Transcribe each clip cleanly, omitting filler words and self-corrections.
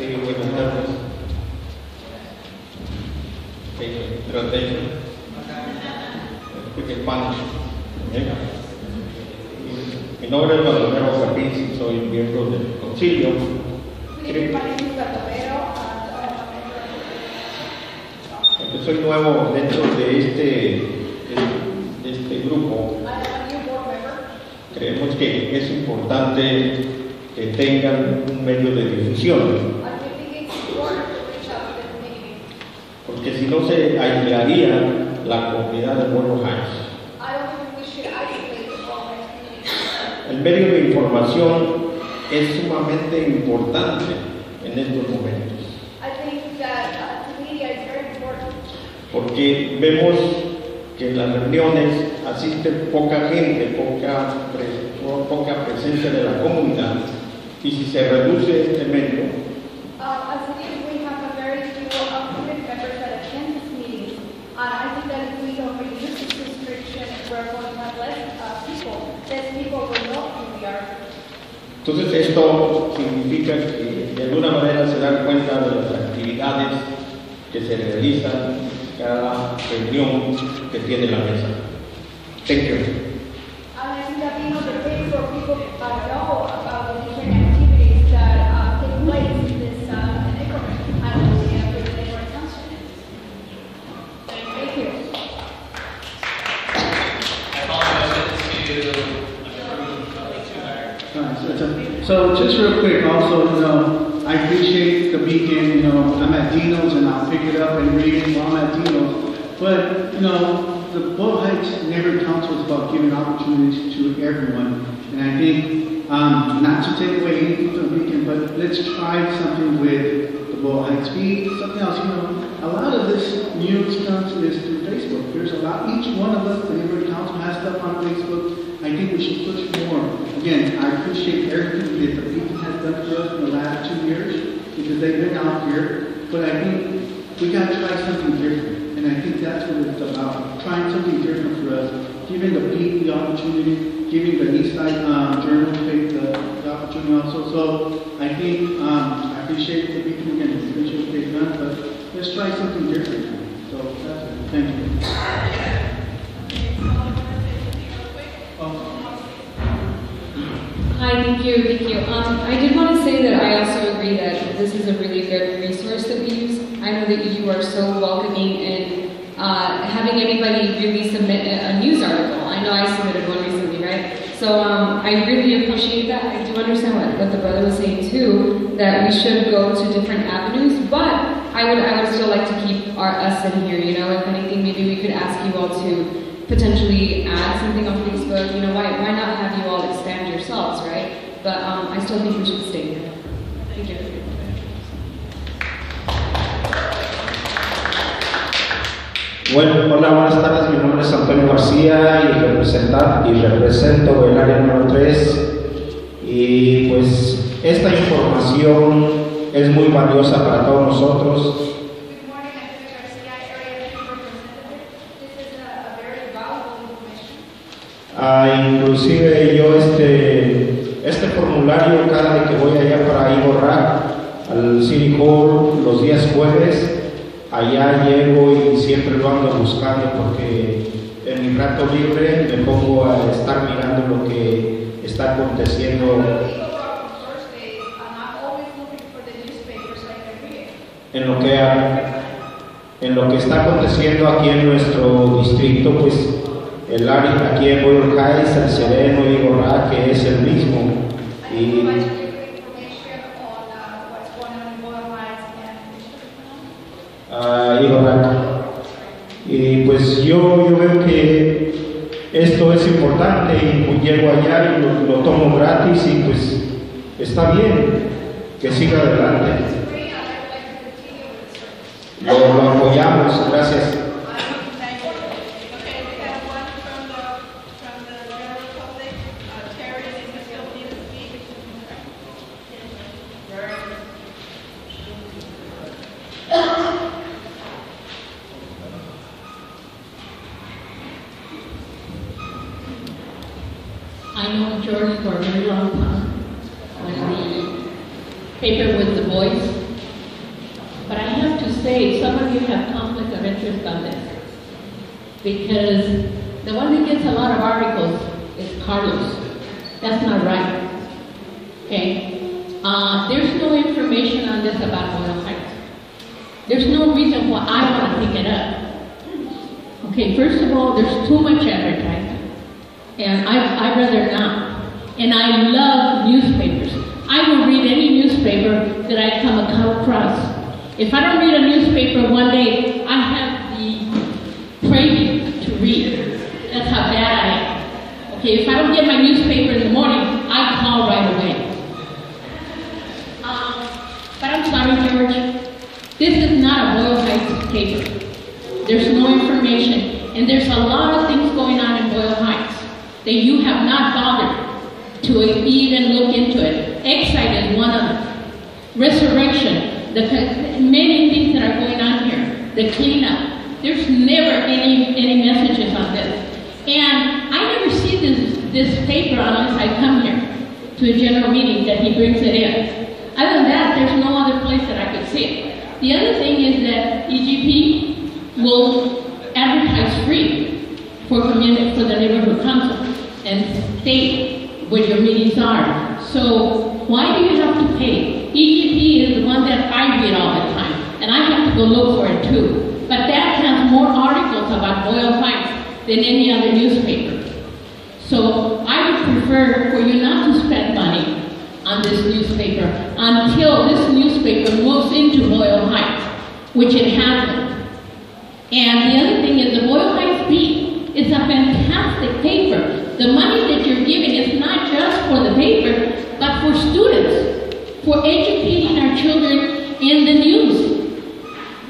Sí, buenas tardes. Translation. Speak Spanish. Mi nombre es Baldomero Capiz, soy miembro del concilio. Soy nuevo dentro de este grupo. Creemos que es importante que tengan un medio de difusión, porque si no se aislaría la comunidad de Buenos Aires. El medio de información es sumamente importante en estos momentos, porque vemos que en las reuniones asiste poca gente, poca presencia de la comunidad, y si se reduce este medio, entonces esto significa que de alguna manera se dan cuenta de las actividades que se realizan en cada reunión que tiene la mesa. Thank you. So just real quick, also, I appreciate the beacon. I'm at Dino's and I'll pick it up and read it while I'm at Dino's. But the Boyle Heights Neighborhood Council is about giving opportunities to everyone. And I think not to take away anything from the beacon, but let's try something with the Boyle Heights Beat, something else. A lot of this news comes through Facebook. There's a lot. Each one of us, the Neighborhood Council, has stuff on Facebook. I think we should push more. Again, I appreciate everything that the Beacon has done for us in the last 2 years because they've been out here. But I think we got to try something different. And I think that's what it's about. Trying something different for us. Giving the Beacon the opportunity. Giving the Eastside Journal the opportunity also. So I think I appreciate the Beacon again. I appreciate what they've done. But let's try something different. So that's it. Thank you. Hi, thank you. I did want to say that I also agree that this is a really good resource that we use. I know that you are so welcoming in having anybody really submit a news article. I know I submitted one recently, right? So I really appreciate that. I do understand what the brother was saying too, that we should go to different avenues, but I would still like to keep us in here, if anything, maybe we could ask you all to potentially add something on Facebook. Why not have you all expand yourselves, right? But I still think we should stay here. Thank you. Bueno, hola, buenas tardes. Mi nombre es Antonio García y represento el área número 3. Y pues esta información es muy valiosa para todos nosotros. Inclusive yo este formulario cada vez que voy allá para Eagle Rock al City Hall los días jueves, allá llego y siempre lo ando buscando porque en mi rato libre me pongo a estar mirando lo que está aconteciendo en lo que está aconteciendo aquí en nuestro distrito, pues el área aquí en Boyle Heights, el Sereno y Gorra, que es el mismo. Y pues yo veo que esto es importante y pues llego allá y lo tomo gratis y pues está bien que siga adelante. Lo apoyamos, gracias. I know George for a very long time. When the paper with the boys say some of you have conflict of interest on this. Because the one that gets a lot of articles is Carlos. That's not right. Okay? There's no information on this about Boyle Heights. There's no reason why I want to pick it up. Okay, first of all, there's too much advertising. And I'd rather not. And I love newspapers. I will read any newspaper that I come across. If I don't read a newspaper one day, I have the craving to read. That's how bad I am. Okay, if I don't get my newspaper in the morning, I call right away. But I'm sorry, George. This is not a Boyle Heights paper. There's no information. And there's a lot of things going on in Boyle Heights that you have not bothered to even look into it. Excite is one of them. Resurrection. Many things that are going on here. The cleanup. There's never any messages on this. And I never see this paper unless I come here to a general meeting that he brings it in. Other than that, there's no other place that I could see it. The other thing is that EGP will advertise free for the neighborhood council and state where your meetings are. So why do you have to pay? EGP is the one that I read all the time, and I have to go look for it too. But that has more articles about Boyle Heights than any other newspaper. So I would prefer for you not to spend money on this newspaper until this newspaper moves into Boyle Heights, which it hasn't. And the other thing is the Boyle Heights Beat is a fantastic paper. The money that you're giving is not just for the paper, but for students, for educating our children in the news,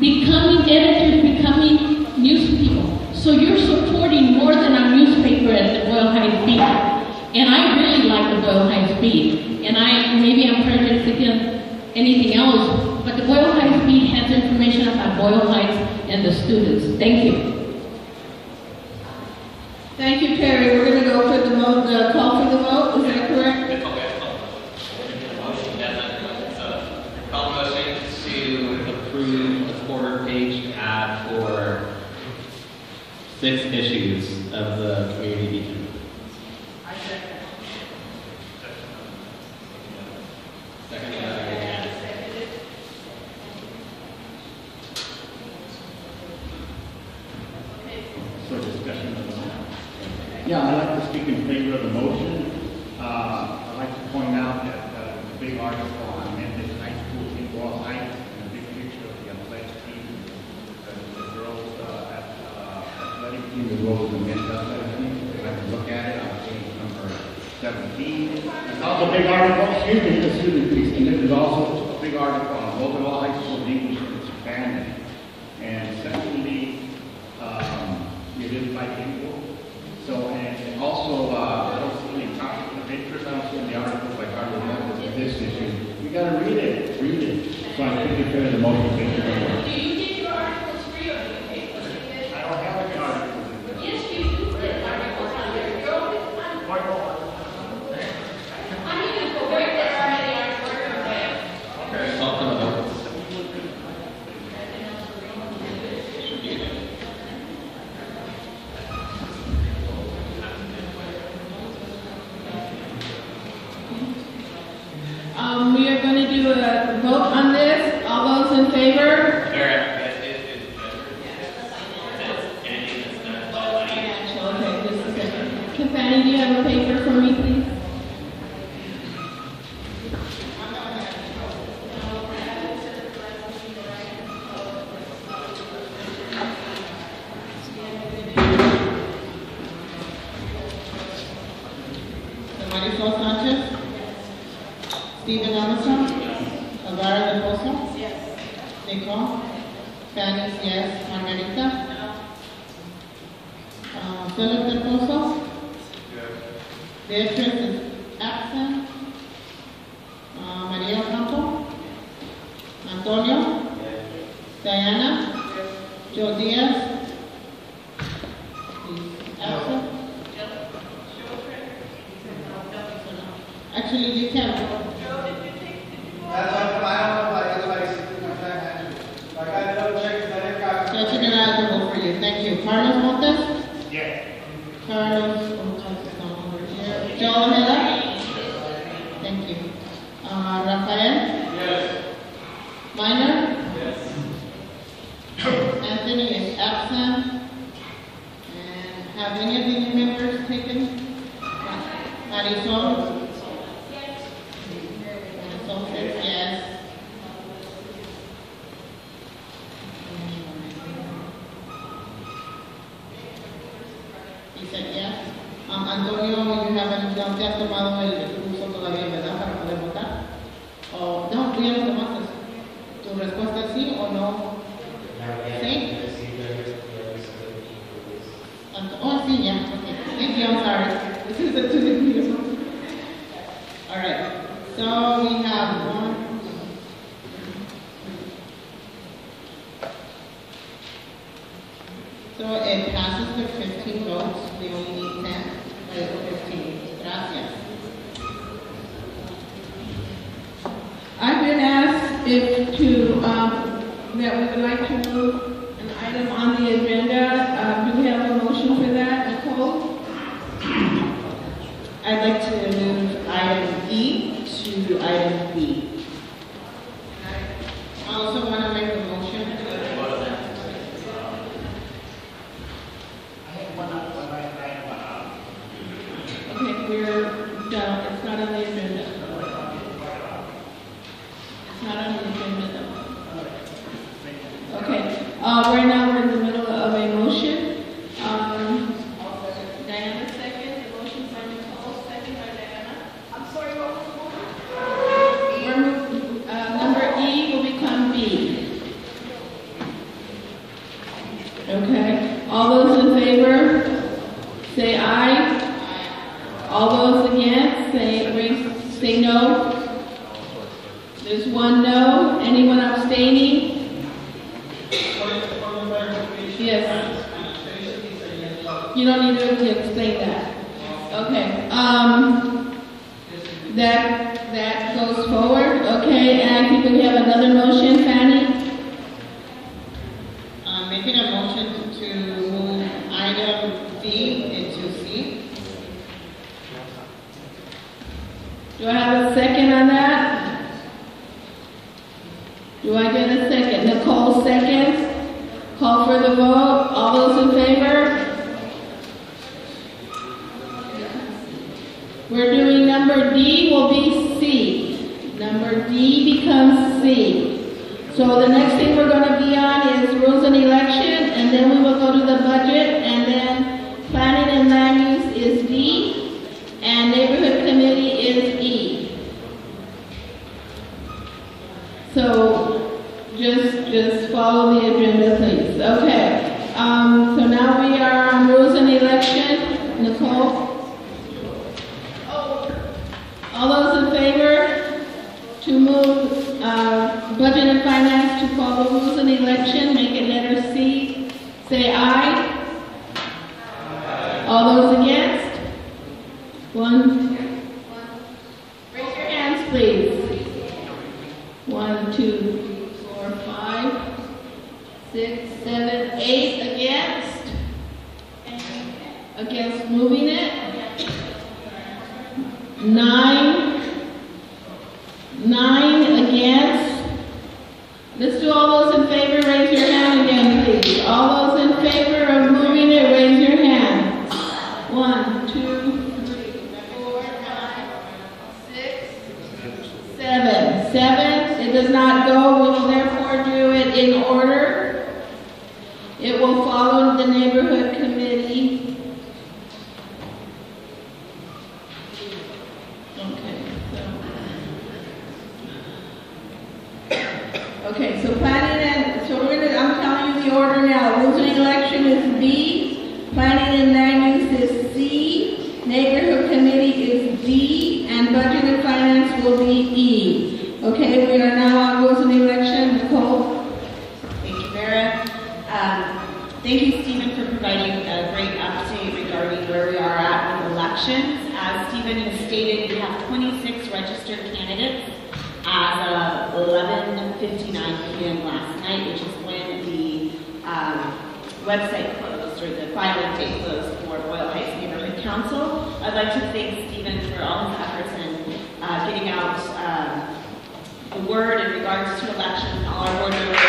becoming editors, becoming news people. So you're supporting more than our newspaper at the Boyle Heights Beat. And I really like the Boyle Heights Beat. And maybe I'm prejudiced against anything else, but the Boyle Heights Beat has information about Boyle Heights and the students. Thank you. Thank you, Perry. We're going to go for the call for the vote. Is that correct? Call motion to approve a quarter-page ad for 6 issues of the Community Beacon. Yeah, I'd like to speak in favor of the motion. I'd like to point out that the big article on Memphis High School in Boyle Heights and a big picture of the athletic team, the girls athletic team, as well as the men's athletic team. I'd like to look at it on page number 17. There's also a big article, excuse me, please. And there's also a big article on Bolivar High School English expanded. And secondly, it is bilingual. So, and also, I don't see any conflict of interest. I don't see any articles like Carlos Lopez with this issue. You gotta read it, So I think it's the motion. Thank you very much. Do you get your articles free or do you pay for it? I don't have any articles in there. Yes, you do get articles on there. You're always on. I need to go right there already. Okay, call for the vote. We are going to do a vote on this. All those in favor? Okay, just a second. Fanny, do you have a paper for me, please? Marisol Sanchez? Stephen Emerson? Elvira De Pozo? Yes. Nicole? Fanny, yes. Margarita? Philip De Pozo? Yes. Beatrice is absent. Maria Campo? Antonio? Yes. Diana? Yes. Joe Diaz? He's absent. Actually, you can vote. That's why I don't know if I got no Carlos Montes? Yes. Carlos Montes is not over here. Joe Ojeda? Thank you. Rafael? Yes. Minor? Yes. Anthony is absent. And have any of the new members taken? Marisol? Yes. Marisol says yes. He said yes. Antonio, you haven't, no te has tomado el curso todavía, ¿verdad? Para poder votar. O no, tú ya lo tomaste. ¿Tu respuesta es sí o no? ¿Sí? Oh, sí, yeah. Okay. Thank you. I'm sorry. This is the two videos. All right. So we have one. So it passes with 15 votes. We only need 10. 15. Gracias. I've been asked if to, that we would like to move an item on the agenda. Do we have a motion for that, Nicole? I'd like to move item E to item B. I also want to make a motion. Okay, we're done. It's not on the agenda. It's not on the agenda though. Okay, right now we're in the middle of a motion. Diana second, the motion by Nicole, second by Diana. I'm sorry, what was the motion? Number E will become B. Okay, all those in favor, say aye. All those against, say no. There's one no. Anyone abstaining? Yes. You don't need to explain that. Okay. That goes forward. Okay, and I think we have another motion, Fanny. Making a motion to move item D into C. Do I have a second on that? Do I get a second? Nicole seconds. Call for the vote. All those in favor? We're doing number D will be C. Number D becomes C. So the next thing we're going to be on is rules and election, and then we will go to the budget, and then planning and land use is D, and neighborhood committee is E. So just follow the agenda, please. Okay. So now we are on rules and election. Nicole? All those in favor to move budget and finance to follow rules and election, make it letter C, say aye. All those against? One. Raise your hands, please. 1, 2, 3, 4, 5, 6, 7, 8 against. Against moving it. 9 against. Let's do all those in favor, raise your hand again, please. All those in favor of moving it, raise your hand. 1, 2, 3, 4, 5, 6, 7. 7, it does not go. We will therefore do it in order. It will follow the neighborhood committee. Okay, so planning and, so I'm telling you the order now. Rules and election is B, planning and land use is C, neighborhood committee is D, and budget and finance will be E. Okay, we are now on rules and election. Nicole? Thank you, Vera. Thank you, Stephen, for providing a great update regarding where we are at with elections. As Stephen has stated, we have 26 registered candidates as of 11:59 p.m. last night, which is when the website closed, for the filing date closed for Boyle Heights Neighborhood Council. I'd like to thank Stephen for all his efforts in getting out the word in regards to elections and all our board members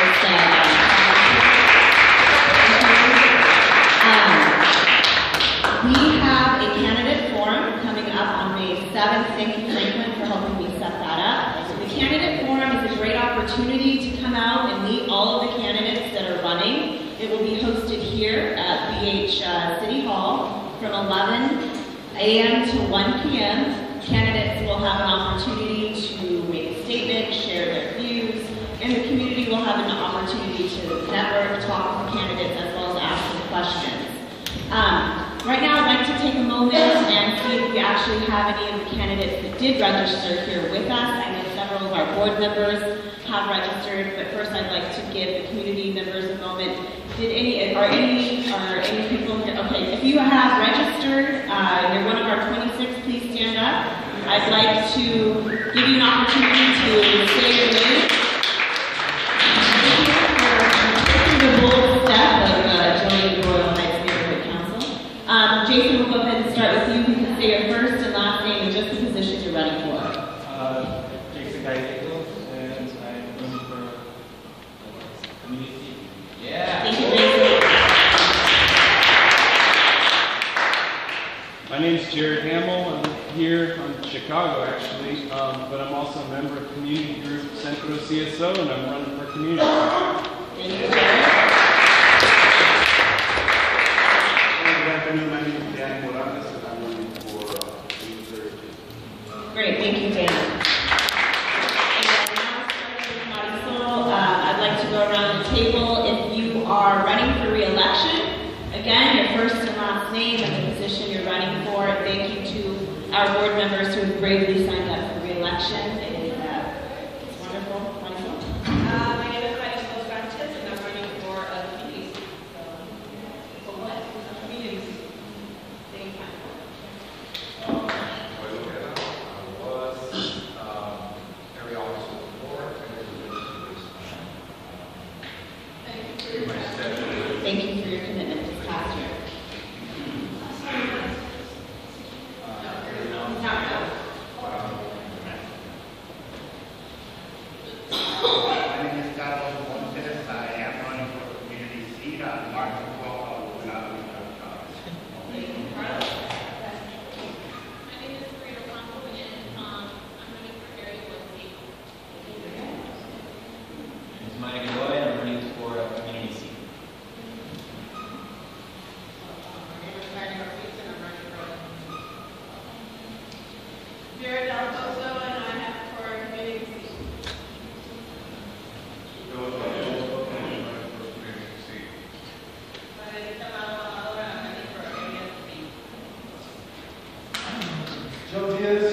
we have a candidate forum coming up on May 7th. Thank you, Franklin, for helping me set that up. The candidate forum is a great opportunity to come out and meet all of the candidates that are running. It will be hosted here at BH City Hall from 11 a.m. to 1 p.m. Candidates will have an opportunity to make a statement, share their views, and the community will have an opportunity to network, talk with the candidates, as well as ask them questions. Right now, I'd like to take a moment and see if we actually have any of the candidates that did register here with us. I know several of our board members have registered, but first I'd like to give the community members a moment. Are any people here? Okay, if you have registered, you're one of our 26, please stand up. I'd like to give you an opportunity to say your name. Thank you for taking the bold step of joining the Boyle Heights Neighborhood Council. Jason, we'll go ahead and start with you. You can say your first and last name and just the position you're running for. Jason Gallego, and I'm running for community. Yeah. Thank you, Jason. My name is Jared Hamill. I'm here from Chicago, actually, but I'm also a member of community group Centro CSO, and I'm running for community. Thank you, Jared. Good afternoon, my name is Dan Morales, and I'm running for Great, thank you, Dan. I'd like to go around the table. If you are running for re-election, again, your first and last name and the position you're running for. Thank you to our board members who have bravely signed up for re-election. It's wonderful. Wonderful. My name is Marisol Sanchez, and I'm running for a community. For what? Community. Same time. Thank you for your commitment this past year. My name is Carlos Montes. I am running for the community seat on March 12th. My name is Rita Ronco, and I'm running for Area 1C. It's Mike Godoy, I'm running for a community seat. Vera Del Pozo, and I have for a community seat. Joe Diaz,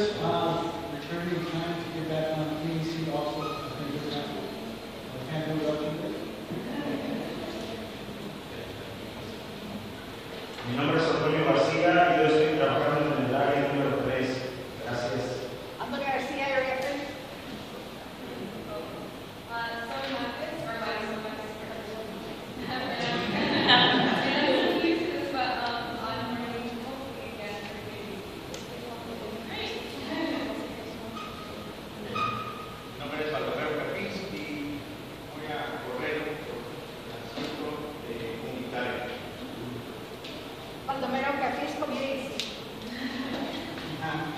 returning time to get back on the PEC also. I think it's I can't do it up to this. Mi nombre es Antonio García, yo estoy trabajando en el área número 3. Gracias. Antonio García, area 3. Mi nombre es Baldomero Capiz y voy a correr por el centro comunitario. Baldomero Capiz, community.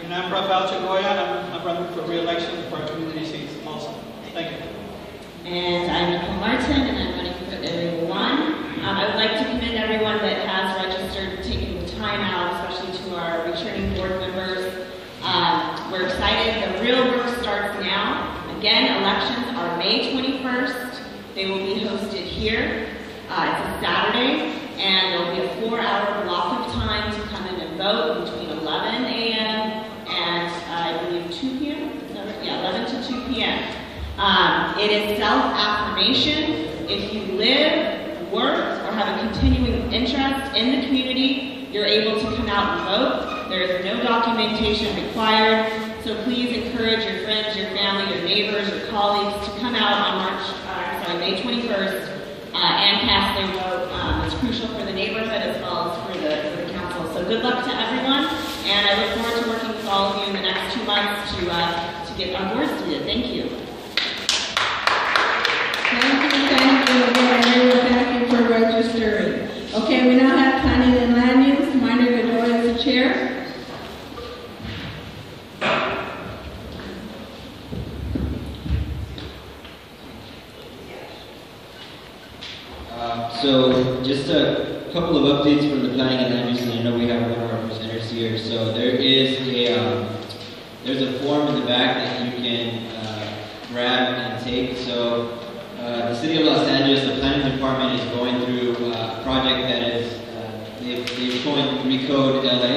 And I'm Rafael Chagoya. I'm running for re-election for our community seats also. Thank you. And I'm Nicole Martin, and I'm running for Area 1. I would like to commend everyone that has registered, taking the time out, especially to our returning board members. We're excited. The real work starts now. Again, elections are May 21st. They will be hosted here. It's a Saturday, and there will be a 4-hour block of time to come in and vote between 11 a.m. and I believe 2 p.m. Is that right? Yeah, 11 to 2 p.m. It is self-affirmation. If you live, work, or have a continuing interest in the community, you're able to come out and vote. There is no documentation required, so please encourage your friends, your family, your neighbors, your colleagues to come out on May 21st and cast their vote. It's crucial for the neighborhood as So good luck to everyone, and I look forward to working with all of you in the next 2 months to get our boards seated. Thank you. Thank you again, everyone. Thank you for registering. Okay, we now have planning and land use. Minor Godoy is the chair. So just a couple of updates from the planning and land use, and I know we have one of our presenters here. So there is there's a form in the back that you can grab and take. So the City of Los Angeles, the planning department is going through a project that is they've coined Recode LA.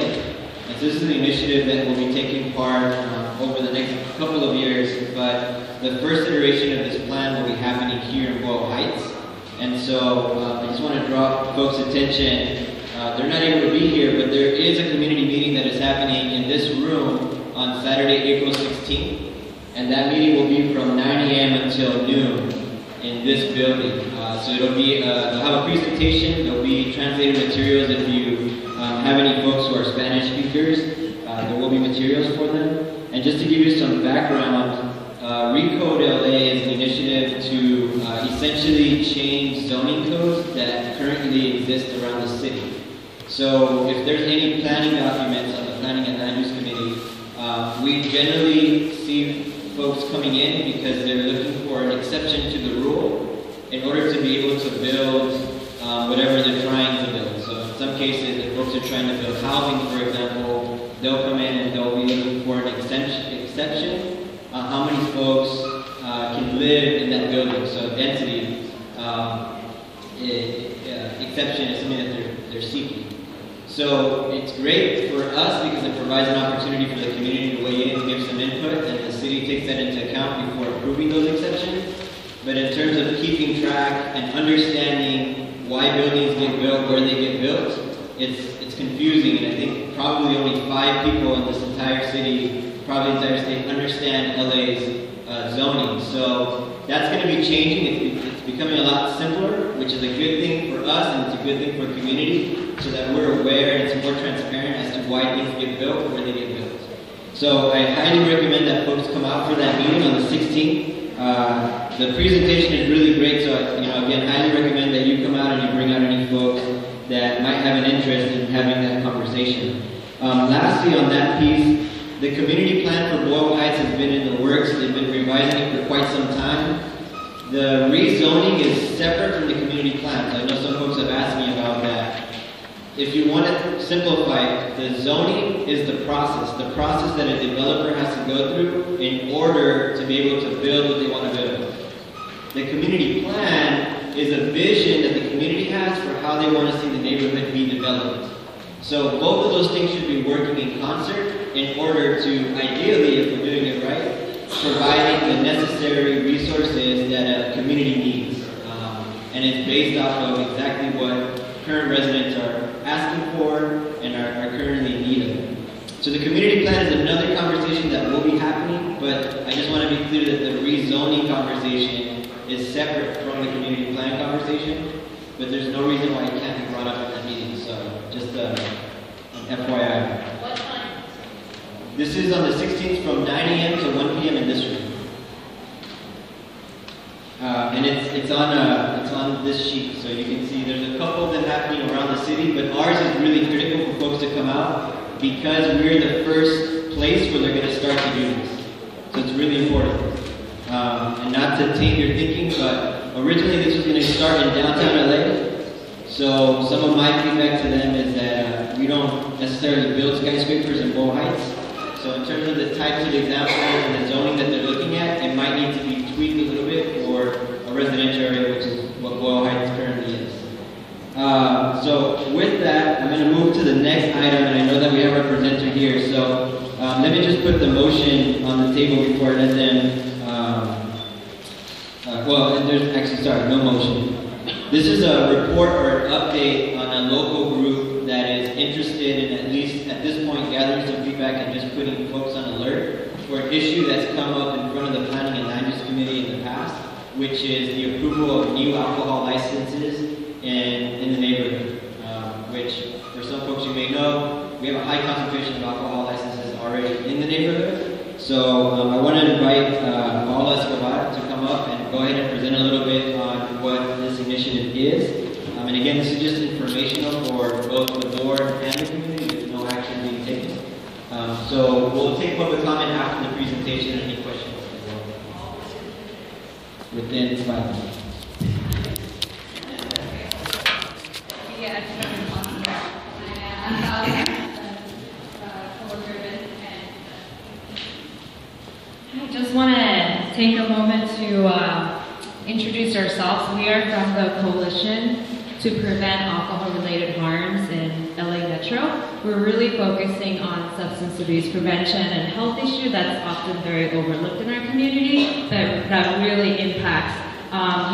And so this is an initiative that will be taking part over the next couple of years. But the first iteration of this plan will be happening here in Boyle Heights. And so I just want to draw folks' attention. They're not able to be here, but there is a community meeting that is happening in this room on Saturday, April 16th. And that meeting will be from 9 a.m. until noon in this building. So it'll be, they'll have a presentation, there'll be translated materials. If you have any folks who are Spanish speakers, there will be materials for them. And just to give you some background, Recode LA is an initiative to essentially change zoning codes that currently exist around the city. So if there's any planning documents on the Planning and Land Use Committee, we generally see folks coming in because they're looking for an exception to the rule in order to be able to build whatever they're trying to build. So in some cases, if folks are trying to build housing, for example, they'll come in and they'll be looking for an exception. How many folks can live in that building? So density exception is something that they're seeking. So it's great for us because it provides an opportunity for the community to weigh in and give some input, and the city takes that into account before approving those exceptions. But in terms of keeping track and understanding why buildings get built, where they get built, it's confusing, and I think probably only 5 people in this entire city, probably the entire state, understand LA's zoning. So that's going to be changing. It's becoming a lot simpler, which is a good thing for us, and it's a good thing for community, so that we're aware and it's more transparent as to why things get built, where they get built. So I highly recommend that folks come out for that meeting on the 16th. The presentation is really great, so again, highly recommend that you come out and you bring out any folks that might have an interest in having that conversation. Lastly, on that piece, the community plan for Boyle Heights has been in the works. They've been revising it for quite some time. The rezoning is separate from the community plan. So I know some folks have asked me about that. If you want to simplify it, the zoning is the process that a developer has to go through in order to be able to build what they want to build. The community plan is a vision that the community has for how they want to see the neighborhood be developed. So both of those things should be working in concert in order to, ideally, if we're doing it right, providing the necessary resources that a community needs. And it's based off of exactly what current residents are asking for and are currently in need of. So the community plan is another conversation that will be happening, but I just want to be clear that the rezoning conversation is separate from the community plan conversation, but there's no reason why it can't be brought up at that meeting, so just an FYI. What time? This is on the 16th from 9 a.m. to 1 p.m. in this room. And it's on this sheet, so you can see there's a couple of them happening around the city, but ours is really critical for folks to come out because we're the first place where they're going to start to do this. So it's really important. And not to taint your thinking, but originally this was going to start in downtown LA. So some of my feedback to them is that we don't necessarily build skyscrapers in Boyle Heights. So in terms of the types of examples and the zoning that they're looking at, it might need to be tweaked a little bit for a residential area, which is what Boyle Heights currently is. So with that, I'm going to move to the next item, and I know that we have our presenter here. So let me just put the motion on the table before I let them. There's actually, sorry, no motion. This is a report or an update on a local group that is interested in, at least at this point, gathering some feedback and just putting folks on alert for an issue that's come up in front of the Planning and Land Use Committee in the past, which is the approval of new alcohol licenses in the neighborhood, which for some folks you may know, we have a high concentration of alcohol licenses already in the neighborhood. So I want to invite Paula Escobar to come up and go ahead and present a little bit on what this initiative is. And again, this is just informational for both the board and the community. There's no action being taken. So we'll take public comment after the presentation. Any questions? Within 5 minutes. I just want to take a moment to introduce ourselves. We are from the Coalition to Prevent Alcohol-Related Harms in LA Metro. We're really focusing on substance abuse prevention and health issue that's often very overlooked in our community, that really impacts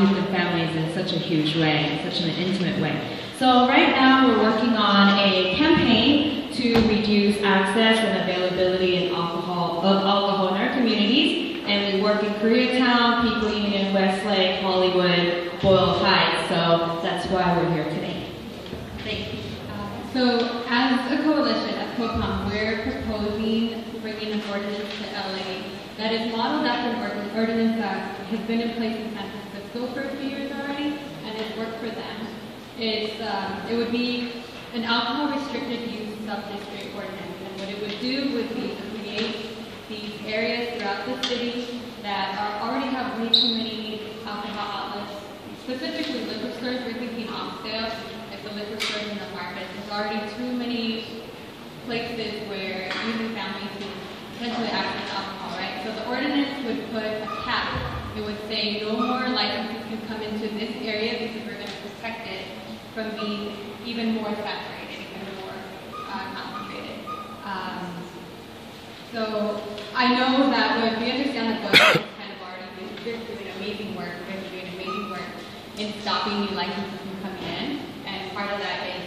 youth and families in such a huge way, in such an intimate way. So right now we're working on a campaign to reduce access and availability of alcohol in our communities. And we work in Koreatown, Pico Union, Westlake, Hollywood, Boyle Heights. So that's why we're here today. Thank you. So as a coalition, as COPAM, we're proposing bringing an ordinance to LA that is modeled after an ordinance that has been in place in San Francisco for a few years already, and it's worked for them. It would be an alcohol restricted use sub-district ordinance, and what it would do would be create these areas throughout the city that already have way too many alcohol outlets, specifically liquor stores. We're thinking off sale, like the liquor stores in the market. There's already too many places where even families can potentially access alcohol, right? So the ordinance would put a cap. It would say no more licenses can come into this area because we're going to protect it from being even more saturated, even more concentrated. So I know that we understand that Boyle is kind of already doing amazing work, in stopping new licenses from coming in, and part of that is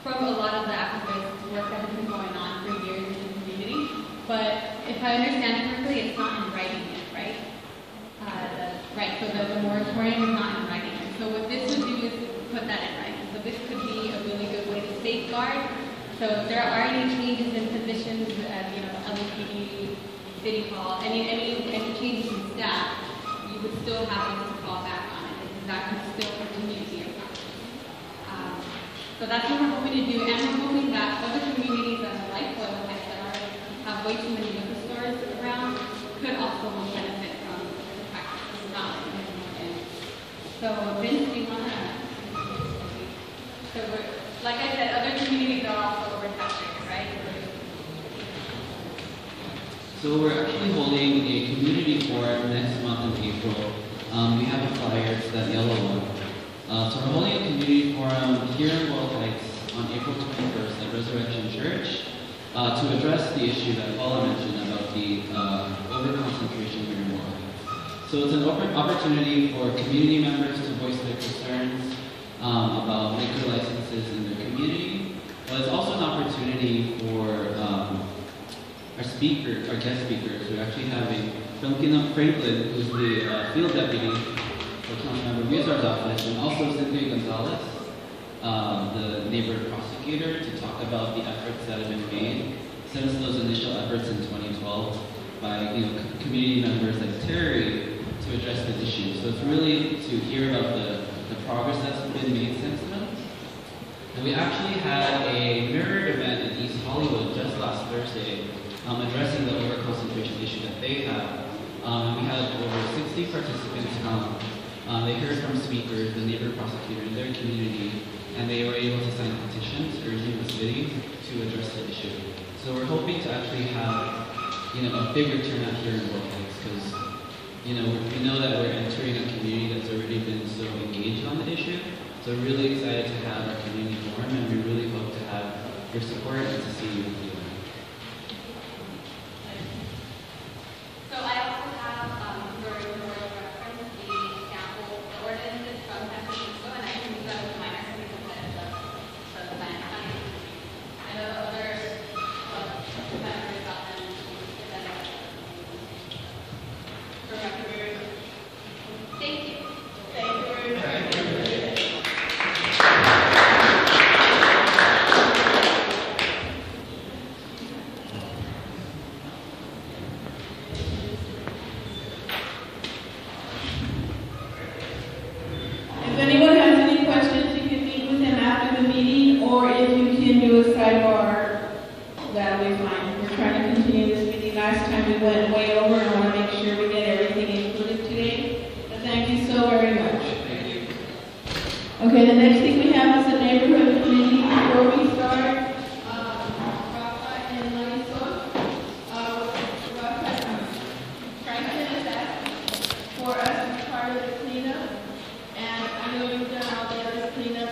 from a lot of the activist work that has been going on for years in the community. But if I understand it correctly, it's not in writing yet, right? So the moratorium is not in writing yet. So what this would do is put that in writing. So this could be a really good way to safeguard. So if there are any changes in positions, LAPD, City Hall, any changes in staff, you would still have this to fall back on it, because that could still continue to be a problem. So that's what we're hoping to do, and we're hoping that other communities that are like Boyle Heights that already have way too many liquor stores around could also benefit from the practice of not letting them in. So Vince, do you want to? So like I said, other communities are also oversaturated, right? So we're actually holding a community forum next month in April. We have a flyer, it's that yellow one. So we're holding a community forum here in Boyle Heights on April 21st at Resurrection Church to address the issue that Paula mentioned about the over-concentration here in Boyle Heights. So it's an opportunity for community members to voice their concerns about liquor licenses in their community, but it's also an opportunity for our guest speakers. We're actually having Franklin, who's the field deputy for Councilmember Muezar's office, and also Cynthia Gonzalez, the neighborhood prosecutor, to talk about the efforts that have been made since those initial efforts in 2012 by community members like Terry to address this issue. So it's really to hear about the progress that's been made since then. And we actually had a mirrored event in East Hollywood just last Thursday, addressing the overconcentration issue that they have. We had over 60 participants come. They heard from speakers, the neighborhood prosecutor in their community, and they were able to sign petitions urging the city to address the issue. So we're hoping to actually have, a bigger turnout here in Boyle Heights, because, we know that we're entering a community that's already been so engaged on the issue. So we're really excited to have our community forum, and we really hope to have your support and to see you with you. So I also have, for reference, the sample ordinances from San Francisco, and I can use that with my next meeting instead of the plan. I know other competitors got them. Thank you. Thank you very much. been way over, and I want to make sure we get everything included today. But thank you so very much. Thank you. Okay, the next thing we have is the neighborhood committee. Before we start, Rafa and Marisol, Rafa Franklin is asked for us to be part of the cleanup, and I know you've done all the other cleanup.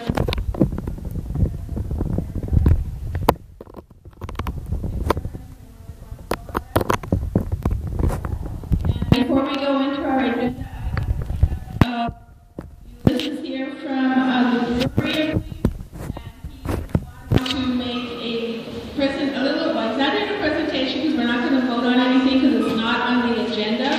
Before we go into our agenda, this is here from the brewery, and he wants to make a little, well, it's not in a presentation because we're not going to vote on anything because it's not on the agenda,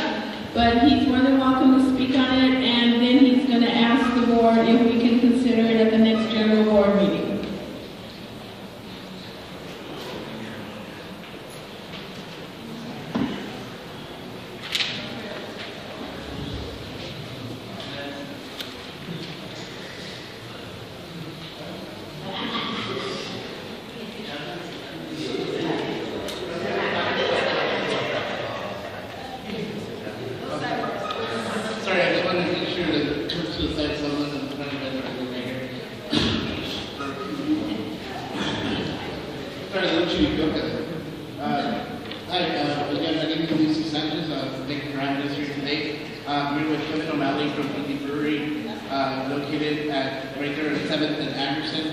but he's more than welcome to speak on it, and then he's going to ask the board if we can consider it at the next general board meeting. Sorry, I just wanted to make sure that took to the side so I wasn't trying to bend over right here. Sorry, I'll let you go ahead. Hi, again, my name is Lucy Sanchez. Thank you for having us here today. We're with Kevin O'Malley from Indie Brewery, located at right there at 7th and Anderson.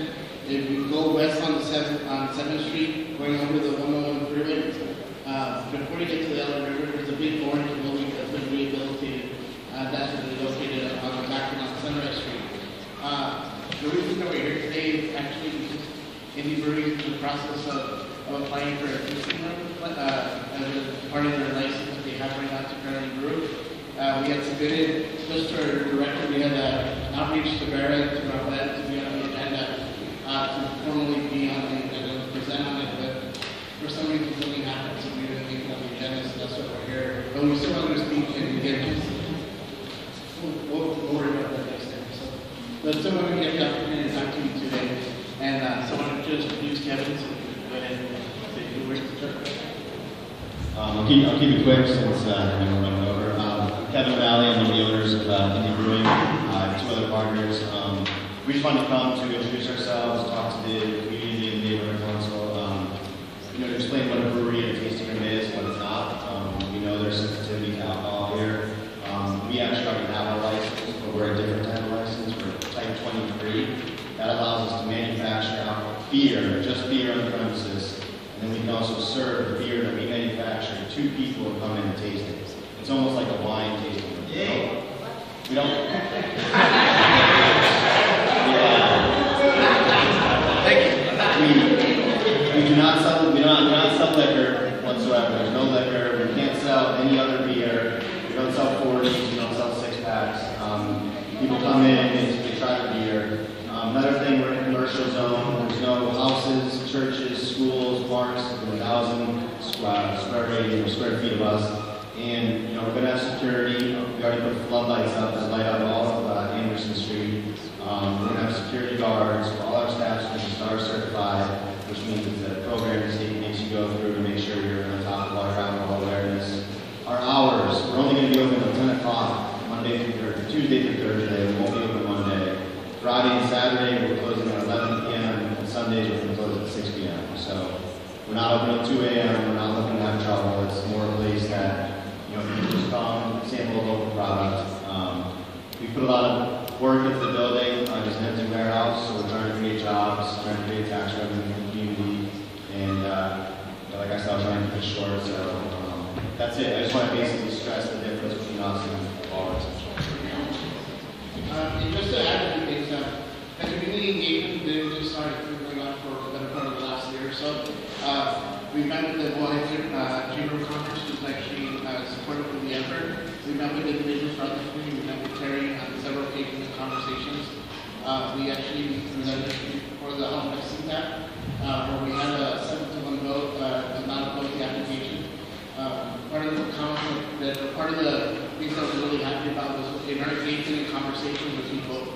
If you go west on the 7th Street, going over the 101 freeway, before you get to the Ellen River, there's a big orange building that's been rehabilitated. That's really located on the back end on Sunrise Street. The reason that we're here today is actually because Indie Brewery is in the process of applying for a tasting room as a part of their license that they have right now to currently brew. We had submitted, just for the record, we had outreach to Barrett, to Rafael, to be on the agenda, to formally be on the agenda, to present on it, but for some reason something happened, so we didn't make it on the agenda, so that's what we're here. But we still want to speak and get just, we'll worry about that next time. So, but still want to get the opportunity to talk to you today. And so I want to just introduce Kevin, so we can go ahead and say a few words to Chuck. I'll keep it quick since I'm running over. Kevin O'Malley, I'm one of the owners of Indie Brewing. I have two other partners. We just wanted to come to introduce ourselves, talk to the community and the neighborhood council, to explain what a brewery and a tasting room is, what it's not. We know there's sensitivity to alcohol here. We actually already have our license, but we're a different type of license. We're type 23. That allows us to manufacture beer, just beer on the premises, and then we can also serve the beer that we manufacture to people who come in and taste it. It's almost like a wine tasting room. Yeah. We don't. We do not sell. We do not sell liquor whatsoever. There's no liquor. We can't sell any other beer. We don't sell 40s. We don't sell 6-packs. People come in and they try the beer. Another thing, we're in a commercial zone. There's no houses, churches, schools, parks. There's 1,000 square feet of us. And we're going to have security. We already put floodlights up that light up all of Anderson Street. We're going to have security guards. All our staff is going to be STAR certified, which means it's a program that makes you go through to make sure you're on top of all your alcohol awareness. Our hours, we're only going to be open until 10 o'clock, Tuesday through Thursday. We won't be open Monday. Friday and Saturday, we're closing at 11 p.m. and Sundays we're going to close at 6 p.m. So we're not open until 2 a.m. We're not looking to have trouble. It's more a place that people just come, sample local products. We put a lot of work into the building. It's an empty warehouse, so we're trying to create jobs, trying to create tax revenue for the community, and like I said, I'm trying to keep it short. So that's it. I just want to basically stress the difference between us and bars. And just to add a few things, the community engagement didn't just start going on for the better part of the last year or so. We met with the Boyle Chamber of Commerce, who's actually supportive of the effort. We met with individuals throughout the community. We met with Terry on several occasions and conversations. We actually presented for the Home CTAP, where we had a 7-to-1 vote to not oppose the application. Part of the things that we're really happy about was in our engagement and conversation with people,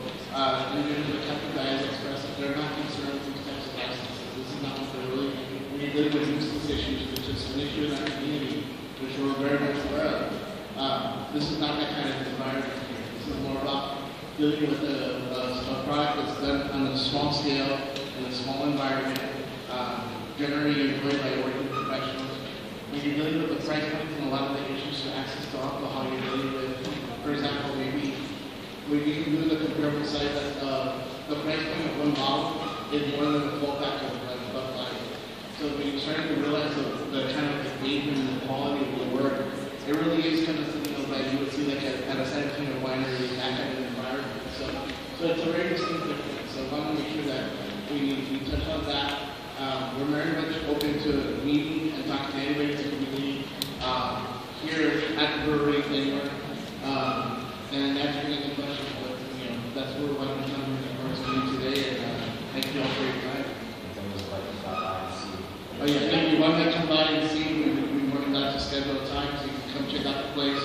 individuals that kept guys expressed that they're not concerned with these types of licenses. This is not what they're really. We live with nuisance issues, which is an issue in our community. which we're very much aware of. This is not that kind of environment here. This is more about dealing with a product that's done on a small scale, in a small environment, generally employed by working professionals. When you're dealing with the price points and a lot of the issues to access to alcohol, you're dealing with, for example, maybe we can do the comparable side that the price point of one bottle is more than a 12-pack of Bud Light. So when you're starting to realize the kind of engagement and the quality of the work, it really is kind of something that you would see like at a San Antonio winery, that kind of environment. So it's a very distinct difference. So I want to make sure that we touch on that. We're very much open to meeting and talking to anybody in the community here at the brewery, anywhere, and answering any questions. But that's what we're welcome to come to today. And thank you all for your time. Oh yeah, thank you. One that come by and see, we wanted that to schedule a time so you can come check out the place.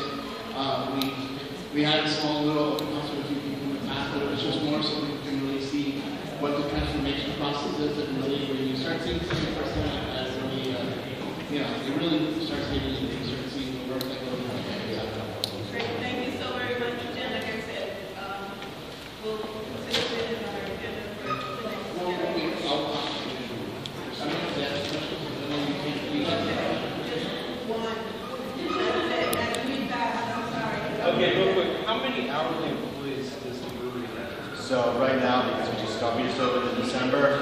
We had a small little open house with a few people in the past, but it was just more so we can really see what the transformation process is, and really when you start seeing something firsthand, as really, it really starts getting you to start seeing the work that goes on. Great, thank you so very much. And like I said, we'll consider it in our agenda for the next year. Okay, real quick, how many hourly employees does the brewery have? So right now, because we just opened in December,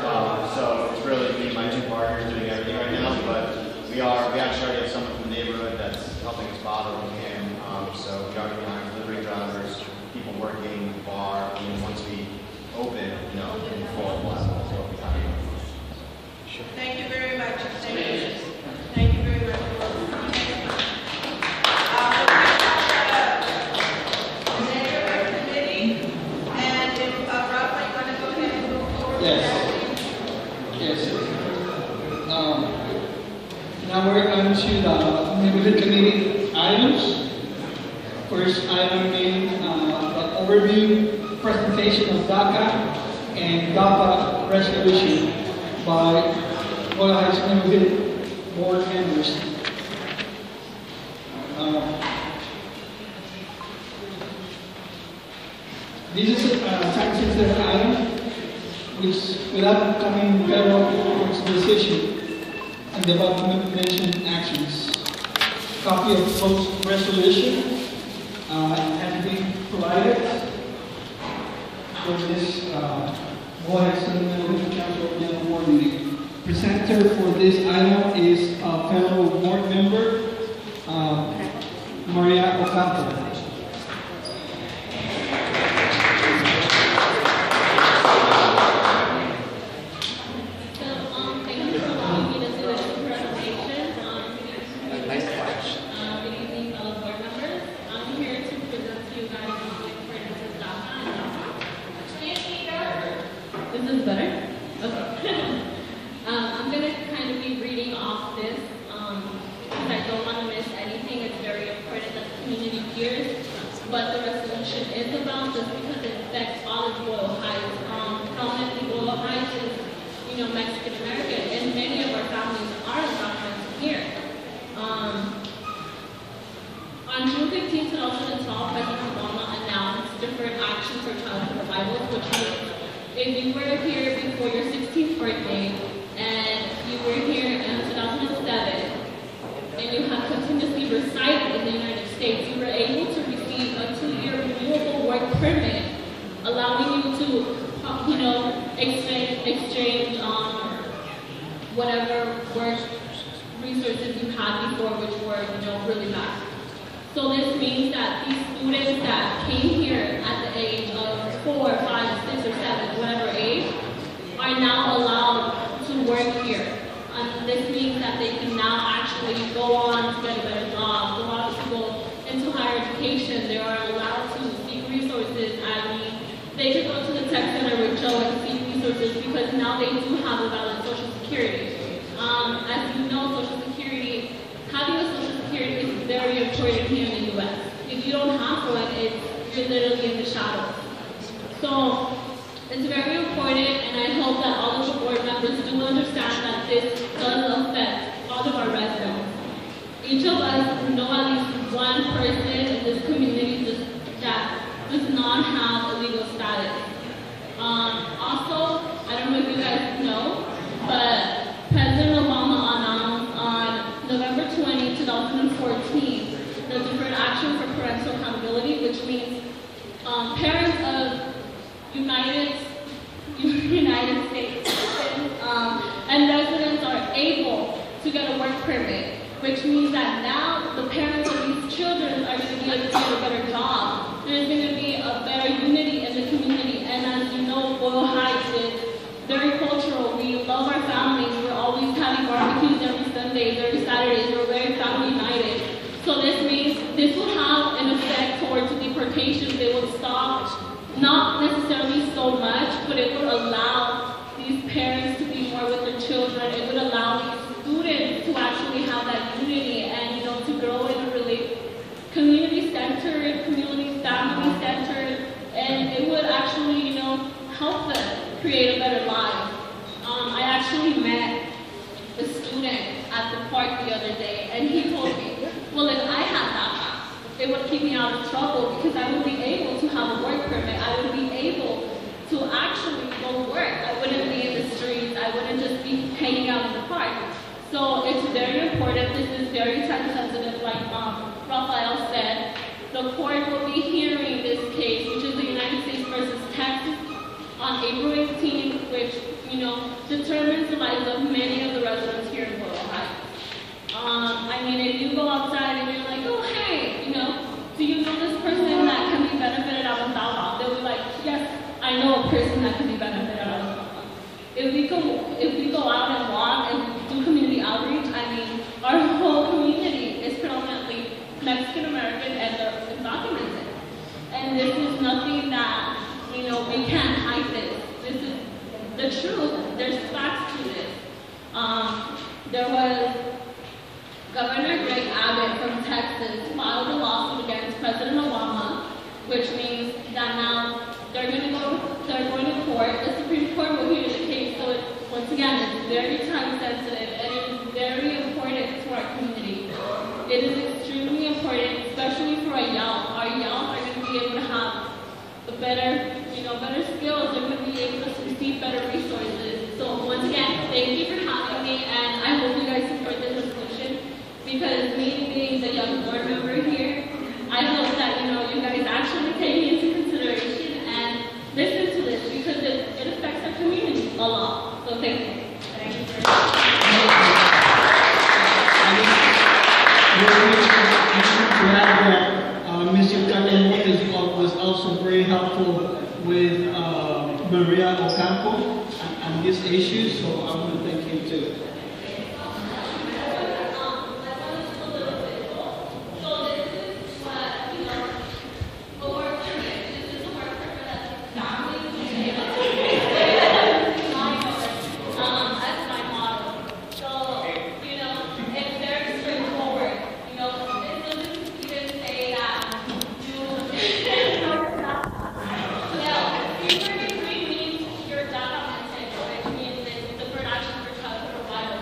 so it's really me and my two partners doing everything right now. But we actually already have someone from the neighborhood that's helping us bottle when we can. So we are going to hire delivery drivers, people working the bar. I mean, once we open, in full, so we'll be hiring. Sure. Thank you very much. Thank you. Thank you very much. Now we're on to the neighborhood committee items. First item being the overview presentation of DACA and DAPA resolution by Boyle Heights neighborhood board members. This is a time-sensitive item which, without coming federal court's decision and the above-mentioned actions. Copy of proposed resolution has been provided for this Boyle Heights Neighborhood Council General Board meeting. Presenter for this item is fellow board member Maria Ocampo. If you were here before your 16th birthday and you were here in 2007 and you have continuously resided in the United States, you were able to receive a 2-year renewable work permit, allowing you to, exchange whatever work resources you had before, which were, really bad. So this means that these students that came here at the age of 4, 5, 6, or 7, whatever age, are now allowed to work here. And this means that they can now actually go on to get a better job, go on to go into higher education. They are allowed to seek resources. They could go to the tech center with Joe and seek resources because now they do have a valid Social Security. As you know, Social Security, having a Social Security is very important here in the U.S. If you don't have one, you're literally in the shadows. So it's very important, and I hope that all of the board members do understand that this does affect all of our residents. each of us know at least one person in this community that does not have a legal status. Also, I don't know if you guys know, but President Obama announced on November 20, 2014, the Deferred Action for Parental Accountability, which means parents of United States citizens and residents are able to get a work permit, which means that now the parents of these children are going to be able to get a better job. There's going to be a better unity in the community, and as you know, Boyle Heights is very cultural. We love our families. We're always having barbecues every Sundays, every Saturdays. We're very family united. So this means this will have an effect towards deportation. They will stop, not necessarily so much, but it would allow these parents to be more with their children. It would allow these students to actually have that unity and, you know, to grow in a really community-centered, community family-centered, and it would actually, you know, help them create a better life. I actually met a student at the park the other day, and he told me, well, if I had that, it would keep me out of trouble because I would be able to have a work permit. I would be able to actually go work. I wouldn't be in the streets. I wouldn't just be hanging out in the park. So it's very important. This is very time sensitive, like Rafael said. The court will be hearing this case, which is the United States versus Texas, on April 18th, which, you know, determines the lives of many of the residents here in Boyle Heights. I mean, if you go outside and you're like, oh, hey, you know, do you know this person that can be benefited out of Dava? They'll be like, yes, I know a person that can be benefited out of Dava. If we go out and walk and do community outreach, I mean, our whole community is predominantly Mexican American and they're undocumented. And this is nothing that, you know, we can't hide this. This is the truth. There's facts to this. There was Governor Greg Abbott from Texas filed a lawsuit against President Obama, which means that now they're going to court. The Supreme Court will hear the case. So once again, it's very time sensitive and it is very important to our community. It is extremely important, especially for our young. Our young are going to be able to have a better, you know, better skills. They're going to be able to receive better resources. So once again, thank you for having me, and I hope you guys support this resolution. Because me being the young board member here, I hope that, you know, you guys actually take it into consideration and listen to this because it affects our community a lot. So thank you. Thank you for Mr. Catamón was also very helpful with Maria Ocampo on this issue, so I want to thank him too. You're documented, which means that the production for child provider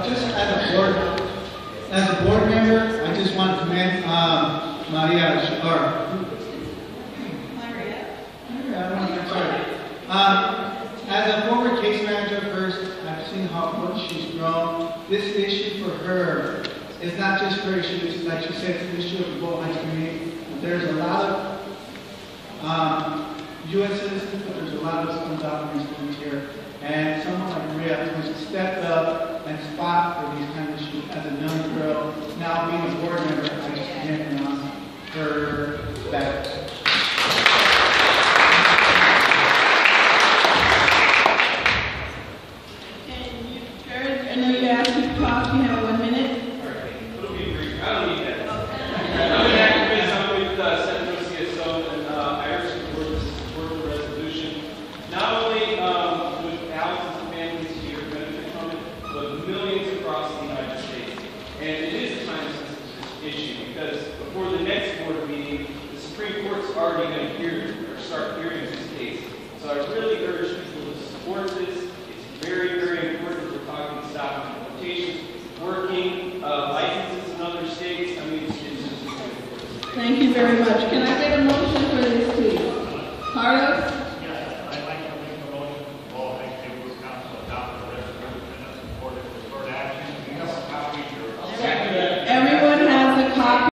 Just as a board member, I just want to commend Maria. As a former case manager first, I've seen how much she's grown. This issue for her is not just her issue, it's like she said, it's an issue of the Boyle Heights community. There's a lot of U.S. citizens, but there's a lot of undocumented students here. And someone like Maria who's stepped up and fought for these kind of issues as a young girl, now being a board member, I just commend her that. I know you asked to talk, you have 1 minute. It'll be brief. I don't need that. I'm an activist. I'm with Centro CSO, and I urge the board to support the resolution. Not only with thousands of families here benefit from it, but millions across the United States. And it is a time-sensitive issue because before the next board meeting, the Supreme Court's already going to start hearing this case. So I really urge people to support this. It's very, very important. We're talking stop deportations, working, licenses in other states. I mean, it's just Thank you very much. Can I get a motion?